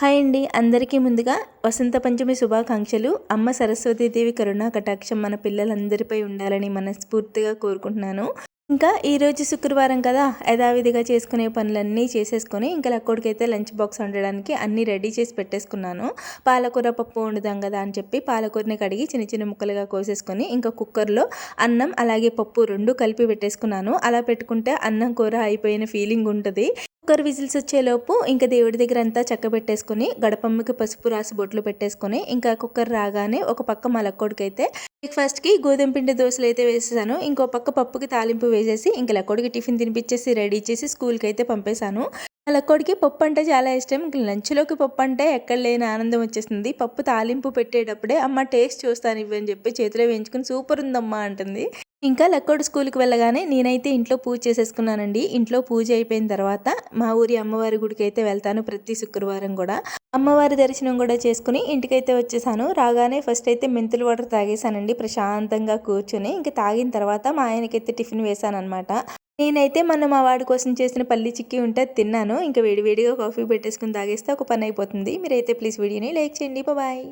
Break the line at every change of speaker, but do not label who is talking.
Hi అండి, అందరికీ ముందుగా వసంత పంచమి శుభాకాంక్షలు. అమ్మ సరస్వతీదేవి కరుణా కటాక్షం మన పిల్లలందరిపై ఉండాలని మనస్ఫూర్తిగా కోరుకుంటున్నాను. ఇంకా ఈరోజు శుక్రవారం కదా, యథావిధిగా చేసుకునే పనులన్నీ చేసేసుకొని ఇంకా లక్కోడికైతే లంచ్ బాక్స్ వండడానికి అన్నీ రెడీ చేసి పెట్టేసుకున్నాను. పాలకూర పప్పు వండుదాం కదా అని చెప్పి పాలకూరని కడిగి చిన్న చిన్న ముక్కలుగా కోసేసుకొని ఇంకా కుక్కర్లో అన్నం అలాగే పప్పు రెండు కలిపి పెట్టేసుకున్నాను. అలా పెట్టుకుంటే అన్నం కూర అయిపోయిన ఫీలింగ్ ఉంటుంది. కుక్కర్ విజిల్స్ వచ్చేలోపు ఇంకా దేవుడి దగ్గర అంతా చక్కబెట్టేసుకొని గడపమ్మకి పసుపు రాసి బొట్లు పెట్టేసుకొని ఇంకా కుక్కర్ రాగానే ఒక పక్క మలక్కోడికైతే బ్రేక్ఫాస్ట్కి గోధుమ పిండి దోశలు అయితే వేసేసాను. ఇంకో పక్క పప్పుకి తాలింపు వేసేసి ఇంకా లక్కోడికి టిఫిన్ తినిపించేసి రెడీ చేసి స్కూల్కి అయితే పంపేశాను. లక్కోడికి పప్పు అంటే చాలా ఇష్టం. లంచ్లోకి పప్పు అంటే ఎక్కడ లేని ఆనందం వచ్చేస్తుంది. పప్పు తాలింపు పెట్టేటప్పుడే అమ్మ టేస్ట్ చూస్తాను ఇవి అని చెప్పి చేతిలో వేయించుకుని సూపర్ ఉందమ్మా అంటుంది. ఇంకా లక్కోడు స్కూల్కి వెళ్ళగానే నేనైతే ఇంట్లో పూజ చేసేసుకున్నానండి. ఇంట్లో పూజ అయిపోయిన తర్వాత మా ఊరి అమ్మవారి గుడికి అయితే వెళ్తాను ప్రతి శుక్రవారం కూడా. అమ్మవారి దర్శనం కూడా చేసుకుని ఇంటికైతే వచ్చేసాను. రాగానే ఫస్ట్ అయితే మెంతులు వాటర్ తాగేసానండి ప్రశాంతంగా కూర్చొని. ఇంకా తాగిన తర్వాత మా ఆయనకైతే టిఫిన్ వేసాను అనమాట. నేనైతే మొన్న మా వాడి కోసం చేసిన పల్లి చిక్కీ ఉంటే తిన్నాను. ఇంకా వేడివేడిగా కాఫీ పెట్టేసుకుని తాగేస్తే ఒక పని అయిపోతుంది. మీరైతే ప్లీజ్ వీడియోని లైక్ చేయండి. బాయ్.